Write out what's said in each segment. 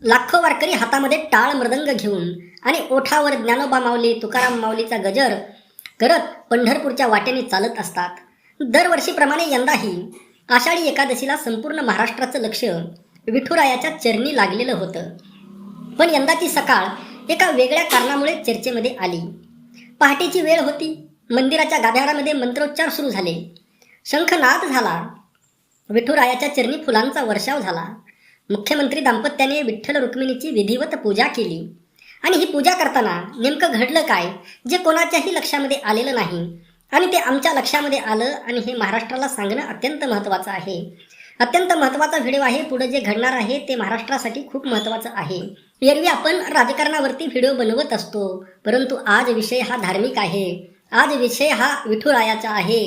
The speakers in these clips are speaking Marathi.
लाखो वारकरी हातामध्ये टाळ मृदंग घेऊन आणि ओठावर ज्ञानोबा माऊली तुकाराम माऊलीचा गजर करत पंढरपूरच्या वाटेने चालत असतात. दरवर्षीप्रमाणे यंदाही आषाढी एकादशीला संपूर्ण महाराष्ट्राचं लक्ष विठुरायाच्या चरणी लागलेलं होतं. पण यंदाची सकाळ एका वेगळ्या कारणामुळे चर्चेमध्ये आली. पहाटेची वेळ होती. मंदिराच्या गाभाऱ्यामध्ये मंत्रोच्चार सुरू झाले. शंखनाद झाला. विठुरायाच्या चरणी फुलांचा वर्षाव झाला. मुख्यमंत्री दाम्पत्याने विठ्ठल रुक्मिणीची विधिवत पूजा केली. आणि ही पूजा करताना नेमकं घडलं काय जे कोणाच्याही लक्षामध्ये आलेलं नाही आणि ते आमच्या लक्षामध्ये आलं आणि हे महाराष्ट्राला सांगणं अत्यंत महत्त्वाचं आहे. अत्यंत महत्त्वाचा व्हिडिओ आहे. पुढे जे घडणार आहे ते महाराष्ट्रासाठी खूप महत्त्वाचं आहे. एरवी आपण राजकारणावरती व्हिडिओ बनवत असतो, परंतु आज विषय हा धार्मिक आहे. आज विषय हा विठुरायाचा आहे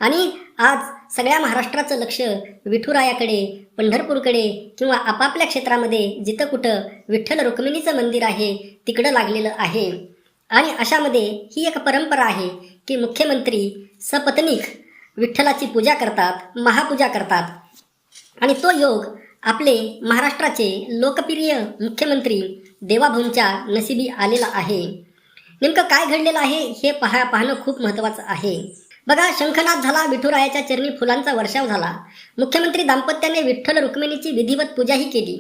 आणि आज सगळ्या महाराष्ट्राचं लक्ष विठुरायाकडे, पंढरपूरकडे किंवा आपापल्या क्षेत्रामध्ये जिथं कुठं विठ्ठल रुक्मिणीचं मंदिर आहे तिकडं लागलेलं आहे. आणि अशामध्ये ही एक परंपरा आहे की मुख्यमंत्री सपत्नीक विठ्ठलाची पूजा करतात, महापूजा करतात. आणि तो योग आपले महाराष्ट्राचे लोकप्रिय मुख्यमंत्री देवाभाऊंच्या नशिबी आलेला आहे. नेमकं काय घडलेलं आहे हे पाहणं खूप महत्त्वाचं आहे. बघा, शंखनाद झाला. विठुरायाच्या चरणी फुलांचा वर्षाव झाला. मुख्यमंत्री दाम्पत्याने विठ्ठल रुक्मिणीची विधिवत पूजाही केली.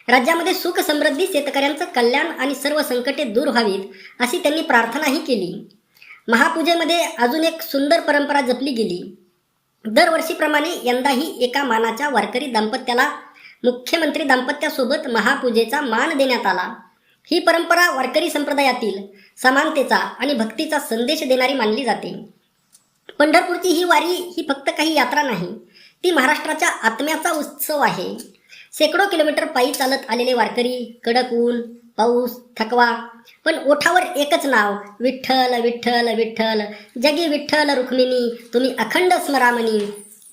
राज्यामध्ये सुख समृद्धी, शेतकऱ्यांचं कल्याण आणि सर्व संकटे दूर व्हावीत अशी त्यांनी प्रार्थनाही केली. महापूजेमध्ये अजून एक सुंदर परंपरा जपली गेली. दरवर्षीप्रमाणे यंदाही एका मानाच्या वारकरी दाम्पत्याला मुख्यमंत्री दाम्पत्यासोबत महापूजेचा मान देण्यात आला. ही परंपरा वारकरी संप्रदायातील समानतेचा आणि भक्तीचा संदेश देणारी मानली जाते. पंढरपूरची ही वारी ही फक्त काही यात्रा नाही, ती महाराष्ट्राच्या आत्म्याचा उत्सव आहे. शेकडो किलोमीटर पायी चालत आलेले वारकरी, कडक ऊन, पाऊस, थकवा, पण ओठावर एकच नाव, विठ्ठल विठ्ठल विठ्ठल, जगी विठ्ठल रुक्मिणी तुम्ही अखंड स्मरामणी.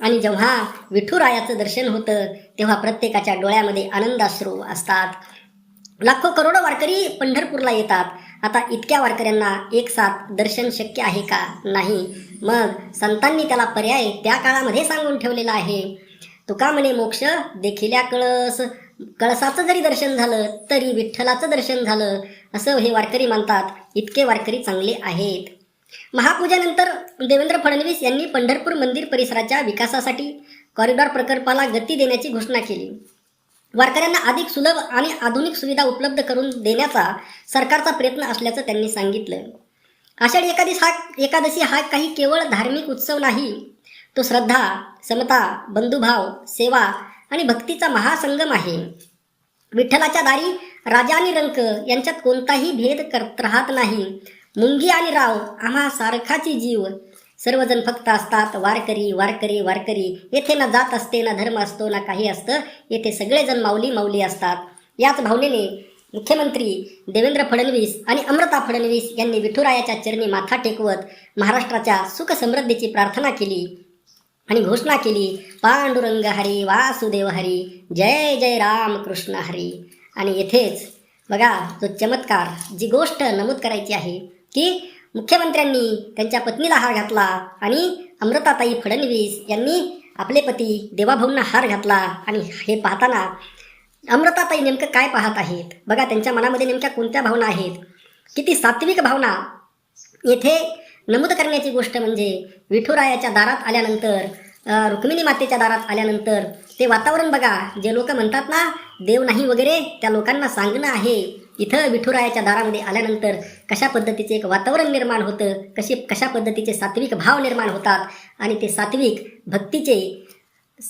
आणि जेव्हा विठुरायाचं दर्शन होतं तेव्हा प्रत्येकाच्या डोळ्यामध्ये आनंदाश्रू असतात. लाखो करोडो वारकरी पंढरपूरला येतात. आता इतक्या वारकऱ्यांना एक साथ दर्शन शक्य आहे का? नाही. मग संतांनी त्याला पर्याय त्या काळामध्ये सांगून ठेवलेला आहे. तुका म्हणे मोक्ष देखिल्या कळसाचं जरी दर्शन झालं तरी विठ्ठलाचं दर्शन झालं, असं हे वारकरी मानतात. इतके वारकरी चांगले आहेत. महापूजेनंतर देवेंद्र फडणवीस यांनी पंढरपूर मंदिर परिसराच्या विकासासाठी कॉरिडॉर प्रकल्पाला गती देण्याची घोषणा केली. वारकऱ्यांना अधिक सुलभ आणि आधुनिक सुविधा उपलब्ध करून देण्याचा सरकारचा प्रयत्न असल्याचं त्यांनी सांगितलं. आषाढी एकादशी हा काही केवळ धार्मिक उत्सव नाही, तो श्रद्धा, समता, बंधुभाव, सेवा आणि भक्तीचा महासंगम आहे. विठ्ठलाच्या दारी राजा आणि रंक यांच्यात कोणताही भेद करत राहत नाही. मुंगी आणि राव आम्हा सारखाची जीव, सर्वजण फक्त असतात वारकरी वारकरी वारकरी. येथे ना जात असते, ना धर्म असतो, ना काही असतं. येथे सगळेजण माऊली माऊली असतात. याच भावनेने मुख्यमंत्री देवेंद्र फडणवीस आणि अमृता फडणवीस यांनी विठुरायाच्या चरणी माथा टेकवत महाराष्ट्राच्या सुख समृद्धीची प्रार्थना केली आणि घोषणा केली, पांडुरंग हरी वासुदेव हरी, जय जय राम कृष्ण हरी. आणि येथेच बघा जो चमत्कार, जी गोष्ट नमूद करायची आहे की मुख्यमंत्र्यांनी त्यांच्या पत्नीला हार घातला आणि अमृताताई फडणवीस यांनी आपले पती देवाभाऊंना हार घातला. आणि हे पाहताना अमृताताई नेमकं काय पाहत आहेत बघा, त्यांच्या मनामध्ये नेमक्या कोणत्या भावना आहेत, किती सात्विक भावना. येथे नमूद करण्याची गोष्ट म्हणजे विठुरायाच्या दारात आल्यानंतर, रुक्मिणी मातेच्या दारात आल्यानंतर ते वातावरण बघा. जे लोक म्हणतात ना देव नाही वगैरे, त्या लोकांना सांगणं आहे इथं विठुरायाच्या दारामध्ये आल्यानंतर कशा पद्धतीचे एक वातावरण निर्माण होतं, कशा पद्धतीचे सात्विक भाव निर्माण होतात. आणि ते सात्विक भक्तीचे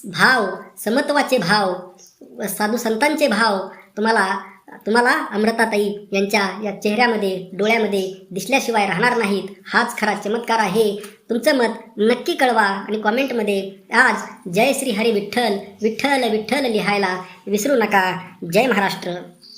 भाव, समत्वाचे भाव, साधू संतांचे भाव तुम्हाला अमृताताई यांच्या या चेहऱ्यामध्ये, डोळ्यामध्ये दिसल्याशिवाय राहणार नाहीत. हाच खरा चमत्कार आहे. तुमचं मत नक्की कळवा आणि कॉमेंटमध्ये आज जय श्री हरी विठ्ठल विठ्ठल विठ्ठल लिहायला विसरू नका. जय महाराष्ट्र.